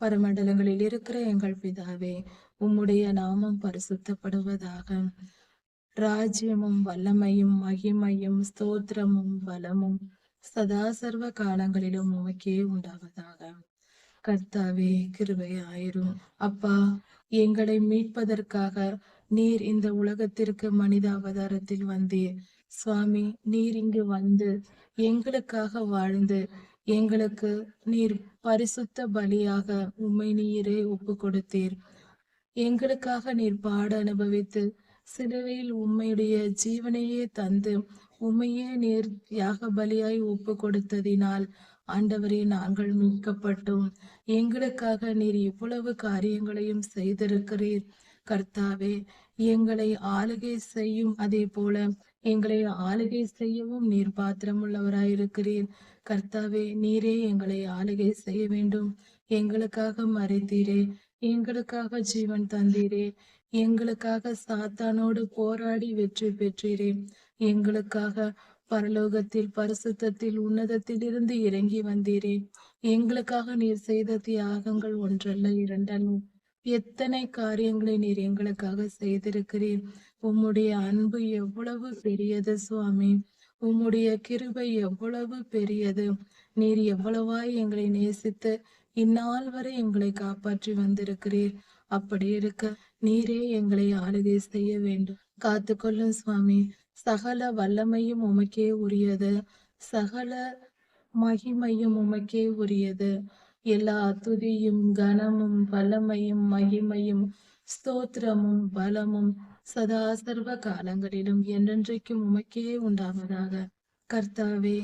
பரமண்டலங்களில் இருக்கிற எங்கள் பிதாவே, உம்முடைய நாமம் பரிசுத்தப்படுவதாக. ராஜ்யமும் வல்லமையும் மகிமையும் ஸ்தோத்திரமும் பலமும் சதா சர்வ காலங்களிலும் உமக்கே உண்டாவதாக. கர்த்தாவே, கிருபையாயிரும். அப்பா, எங்களை மீட்பதற்காக நீர் இந்த உலகத்திற்கு மனித அவதாரத்தில் வந்தீர். சுவாமி, நீர் இங்கு வந்து எங்களுக்காக வாழ்ந்து எங்களுக்கு நீர் பரிசுத்த பலியாக உம்மை நீரே ஒப்பு கொடுத்தீர். எங்களுக்காக நீர் பாட அனுபவித்து சிலுவையில் உம்மையுடைய ஜீவனையே தந்து உம்மையே நீர் யாக பலியாய் ஒப்பு கொடுத்ததினால் ஆண்டவரே, நாங்கள் மீட்கப்பட்டோம். எங்களுக்காக நீர் இவ்வளவு காரியங்களையும் செய்திருக்கிறீர். கர்த்தாவே, எங்களை ஆளுகை செய்யும், அதே போல எங்களை ஆளுகை செய்யவும் நீர் பாத்திரமுள்ளவராயிருக்கிறீர். கர்த்தாவே, நீரே எங்களை ஆளுகை செய்ய வேண்டும். எங்களுக்காக மரித்தீரே, எங்களுக்காக ஜீவன் தந்தீரே, எங்களுக்காக சாத்தானோடு போராடி வெற்றி பெற்றீரே, எங்களுக்காக பரலோகத்தில் பரிசுத்தத்தில் உன்னதத்தில் இருந்து இறங்கி வந்தீரே, எங்களுக்காக நீர் செய்த தியாகங்கள் ஒன்றல்ல இரண்டல்ல, எத்தனை காரியங்களை நீர் எங்களுக்காக செய்திருக்கிறீர். உம்முடைய அன்பு எவ்வளவு பெரியது சுவாமி, உம்முடைய கிருபை எவ்வளவு பெரியது. நீர் எவ்வளவாய் எங்களை நேசித்து இந்நாள் வரை எங்களை காப்பாற்றி வந்திருக்கிறீர். அப்படி இருக்க நீரே எங்களை ஆளுகை செய்ய வேண்டும். காத்துக்கொள்ளும் சுவாமி. சகல வல்லமையும் உமக்கே உரியது, சகல மகிமையும் உமக்கே உரியது. எல்லா துதியும் கனமும் வல்லமையும் மகிமையும் ஸ்தோத்திரமும் பலமும் சதா சர்வ காலங்களிலும் என்றென்றைக்கும் உமக்கே உண்டாவதாக. கர்த்தாவே,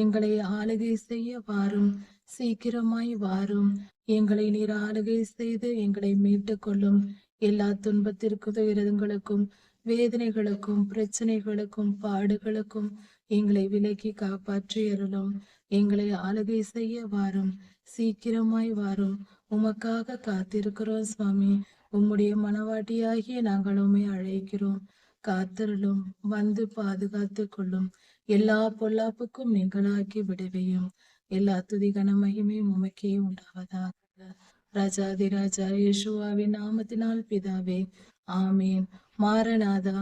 எங்களை ஆளுகை செய்ய வாரும், சீக்கிரமாய் வாரும். எங்களை நீர் ஆளுகை செய்து எங்களை மீட்டுக் கொள்ளும். எல்லா துன்பத்திற்கும் துயரங்களுக்கும் வேதனைகளுக்கும் பிரச்சனைகளுக்கும் பாடுகளுக்கும் எங்களை விலக்கி காப்பாற்றி அருளும். எங்களை ஆளுகை செய்ய வாரும், சீக்கிரமாய் வாரும். உமக்காக காத்திருக்கிறோம் சுவாமி. உம்முடைய மனவாட்டியாகிய நாங்கள் உம்மை அழைக்கிறோம். காத்திருளும், வந்து பாதுகாத்து கொள்ளும். எல்லா பொல்லாப்புக்கும் நீங்களாக்கி விடுவையும். எல்லா துதிகன மகிமையும் உமக்கே உண்டாவதாக. ராஜாதி ராஜா இயேசுவாவின் நாமத்தினால் பிதாவே, ஆமீன். மாரநாதா.